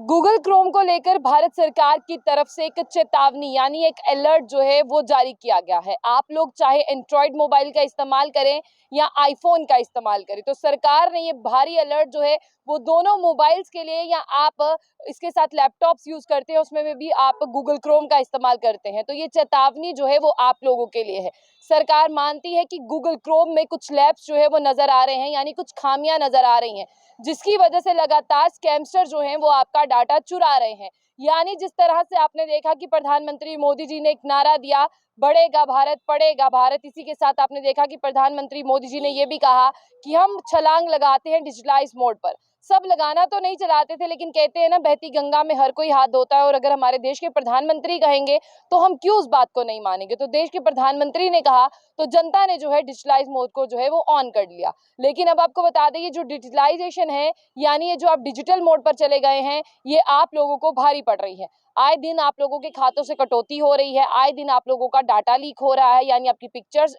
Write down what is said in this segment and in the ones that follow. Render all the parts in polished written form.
Google Chrome को लेकर भारत सरकार की तरफ से एक चेतावनी यानी एक अलर्ट जो है वो जारी किया गया है। आप लोग चाहे एंड्रॉयड मोबाइल का इस्तेमाल करें या आईफोन का इस्तेमाल करें, तो सरकार ने ये भारी अलर्ट जो है वो दोनों मोबाइल्स के लिए, या आप इसके साथ लैपटॉप्स यूज करते हैं उसमें भी आप गूगल क्रोम का इस्तेमाल करते हैं, तो ये चेतावनी जो है वो आप लोगों के लिए है। सरकार मानती है कि गूगल क्रोम में कुछ लैब्स जो है वो नजर आ रहे हैं, यानी कुछ खामियां नजर आ रही हैं, जिसकी वजह से लगातार स्कैमस्टर जो हैं वो आपका डाटा चुरा रहे हैं। यानी जिस तरह से आपने देखा कि प्रधानमंत्री मोदी जी ने एक नारा दिया, बढ़ेगा भारत पढ़ेगा भारत, इसी के साथ आपने देखा कि प्रधानमंत्री मोदी जी ने ये भी कहा कि हम छलांग लगाते हैं डिजिटलाइज मोड पर। सब लगाना तो नहीं चलाते थे, लेकिन कहते हैं ना, बहती गंगा में हर कोई हाथ धोता है, और अगर हमारे देश के प्रधानमंत्री कहेंगे तो हम क्यों उस बात को नहीं मानेंगे। तो देश के प्रधानमंत्री ने कहा तो जनता ने जो है डिजिटलाइज मोड को जो है वो ऑन कर लिया। लेकिन अब आपको बता दें, ये जो डिजिटलाइजेशन है, यानी ये जो आप डिजिटल मोड पर चले गए हैं, ये आप लोगों को भारी पड़ रही है। आए दिन आप लोगों के खातों से कटौती हो रही है, आए दिन आप लोगों का डाटा लीक हो रहा है, यानी आपकी पिक्चर्स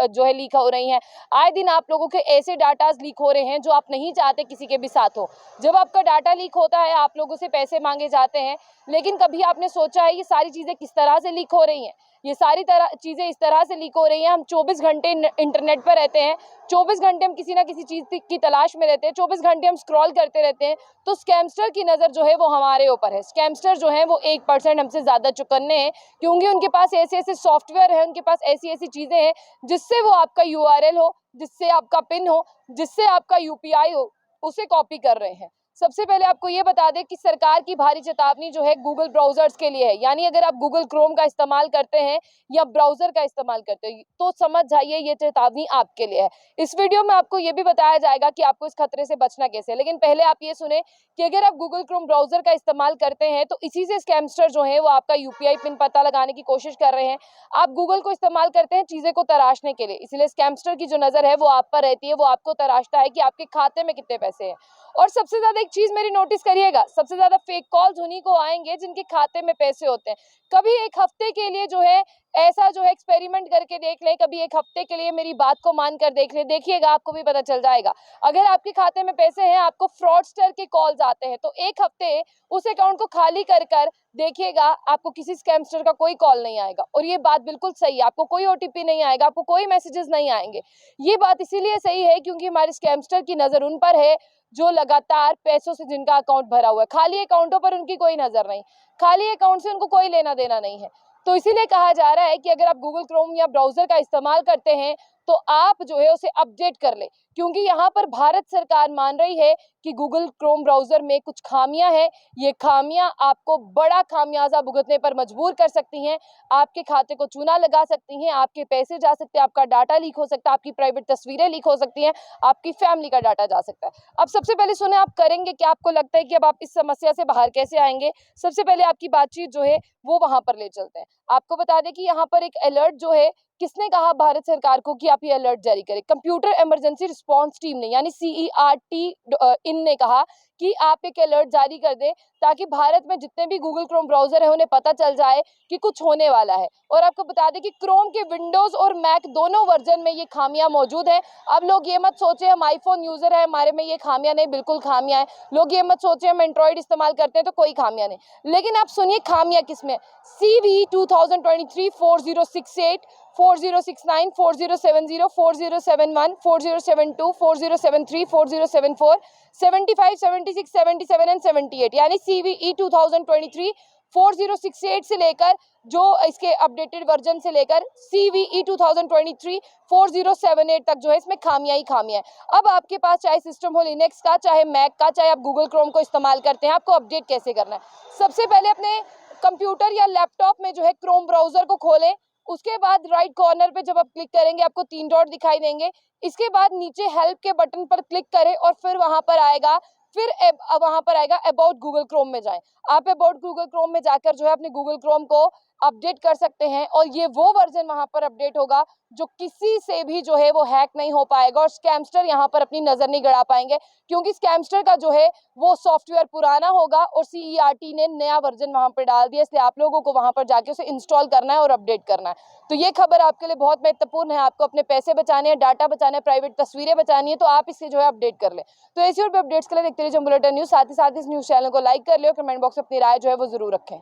जो है लीक हो रही हैं, आए दिन आप लोगों के ऐसे डाटाज लीक हो रहे हैं जो आप नहीं चाहते किसी के भी साथ हो। जब आपका डाटा लीक होता है, आप लोगों से पैसे मांगे जाते हैं, लेकिन कभी आपने सोचा है ये सारी चीजें किस तरह से लीक हो रही हैं? ये सारी चीजें इस तरह से लीक हो रही हैं, हम 24 घंटे इंटरनेट पर रहते हैं, 24 घंटे हम किसी ना किसी चीज की तलाश में रहते हैं, 24 घंटे हम स्क्रॉल करते रहते हैं, तो स्कैमस्टर की नजर जो है वो हमारे ऊपर है। स्कैमस्टर जो है वो 1% हमसे ज्यादा चुकन्ने हैं, क्योंकि उनके पास ऐसे ऐसे सॉफ्टवेयर है, उनके पास ऐसी ऐसी चीजें हैं जिससे वो आपका URL हो, जिससे आपका पिन हो, जिससे आपका UPI हो, उसे कॉपी कर रहे हैं। सबसे पहले आपको ये बता दें कि सरकार की भारी चेतावनी जो है गूगल ब्राउजर्स के लिए है, यानी अगर आप गूगल क्रोम का इस्तेमाल करते हैं या ब्राउजर का इस्तेमाल करते हैं तो समझ जाइए ये चेतावनी आपके लिए है। इस वीडियो में आपको ये भी बताया जाएगा कि आपको इस खतरे से बचना कैसे है, लेकिन पहले आप ये सुने कि अगर आप गूगल क्रोम ब्राउजर का इस्तेमाल करते हैं तो इसी से स्कैमस्टर जो है वो आपका UPI पिन पता लगाने की कोशिश कर रहे हैं। आप गूगल को इस्तेमाल करते हैं चीजें को तराशने के लिए, इसलिए स्कैमस्टर की जो नजर है वो आप पर रहती है, वो आपको तराशता है कि आपके खाते में कितने पैसे हैं। और सबसे ज्यादा एक चीज मेरी नोटिस करिएगा, सबसे ज्यादा फेक कॉल्स उन्हीं को आएंगे जिनके खाते में पैसे होते हैं। कभी एक हफ्ते के लिए जो है ऐसा जो है एक्सपेरिमेंट करके देख ले, कभी एक हफ्ते के लिए मेरी बात को मानकर देख ले, देखिएगा आपको भी पता चल जाएगा। अगर आपके खाते में पैसे हैं, आपको फ्रॉडस्टर के कॉल्स आते हैं, तो एक हफ्ते उस अकाउंट को खाली कर कर देखिएगा, आपको किसी स्कैमस्टर का कोई कॉल नहीं आएगा। और ये बात बिल्कुल सही है, आपको कोई OTP नहीं आएगा, आपको कोई मैसेजेस नहीं आएंगे। ये बात इसीलिए सही है क्योंकि हमारे स्कैमस्टर की नजर उन पर है जो लगातार पैसों से जिनका अकाउंट भरा हुआ है। खाली अकाउंटों पर उनकी कोई नजर नहीं, खाली अकाउंट से उनको कोई लेना देना नहीं है। तो इसीलिए कहा जा रहा है कि अगर आप गूगल क्रोम या ब्राउजर का इस्तेमाल करते हैं तो आप जो है उसे अपडेट कर ले, क्योंकि यहाँ पर भारत सरकार मान रही है कि गूगल क्रोम ब्राउजर में कुछ खामियां हैं। ये खामियां आपको बड़ा खामियाजा भुगतने पर मजबूर कर सकती हैं, आपके खाते को चूना लगा सकती हैं, आपके पैसे जा सकते हैं, आपका डाटा लीक हो सकता है, आपकी प्राइवेट तस्वीरें लीक हो सकती हैं, आपकी फैमिली का डाटा जा सकता है। अब सबसे पहले सुने, आप करेंगे क्या? आपको लगता है कि अब आप इस समस्या से बाहर कैसे आएंगे? सबसे पहले आपकी बातचीत जो है वो वहां पर ले चलते हैं। आपको बता दें कि यहाँ पर एक अलर्ट जो है, किसने कहा भारत सरकार को कि आप ये अलर्ट जारी करें? कंप्यूटर इमरजेंसी रिस्पांस टीम ने, यानी CERT इन ने कहा कि आप एक अलर्ट जारी कर दें ताकि भारत में जितने भी गूगल क्रोम ब्राउजर है उन्हें पता चल जाए कि कुछ होने वाला है। और आपको बता दें कि क्रोम के विंडोज और मैक दोनों वर्जन में ये खामियां मौजूद है। अब लोग ये मत सोचे हम आईफोन यूजर है हमारे में ये खामियां नहीं, बिल्कुल खामियां है। लोग ये मत सोचे हम एंड्रॉइड इस्तेमाल करते हैं तो कोई खामियां नहीं, लेकिन आप सुनिए खामियां किसमें। CV 2023 4068 4069 4070 4071 4072 4073 4074 75 76 77 एंड 78, यानी CVE 2023 4068 से लेकर जो इसके अपडेटेड वर्जन से लेकर CVE 2023 4078 तक जो है इसमें खामियां ही खामियां है। अब आपके पास चाहे सिस्टम हो लिनक्स का, चाहे मैक का, चाहे आप गूगल क्रोम को इस्तेमाल करते हैं, आपको अपडेट कैसे करना है? सबसे पहले अपने कंप्यूटर या लैपटॉप में जो है क्रोम ब्राउजर को खोलें। उसके बाद राइट कॉर्नर पे जब आप क्लिक करेंगे आपको 3 डॉट दिखाई देंगे। इसके बाद नीचे हेल्प के बटन पर क्लिक करें और फिर वहां पर आएगा अबाउट गूगल क्रोम में जाएं। आप अबाउट गूगल क्रोम में जाकर जो है अपने गूगल क्रोम को अपडेट कर सकते हैं, और ये वो वर्जन वहां पर अपडेट होगा जो किसी से भी जो है वो हैक नहीं हो पाएगा और स्कैमस्टर यहाँ पर अपनी नजर नहीं गड़ा पाएंगे, क्योंकि स्कैमस्टर का जो है वो सॉफ्टवेयर पुराना होगा और CERT ने नया वर्जन वहां पर डाल दिया, इसलिए आप लोगों को वहां पर जाके उसे इंस्टॉल करना है और अपडेट करना है। तो ये खबर आपके लिए बहुत महत्वपूर्ण है, आपको अपने पैसे बचाने हैं, डाटा बचाना है, प्राइवेट तस्वीरें बचानी है, तो आप इसे जो है अपडेट कर ले। तो ऐसी और भी अपडेट्स के लिए देखते रहिए बुलेटिन न्यूज, साथ ही इस न्यूज चैनल को लाइक कर ले और कमेंट बॉक्स में अपनी राय जो है वो जरूर रखें।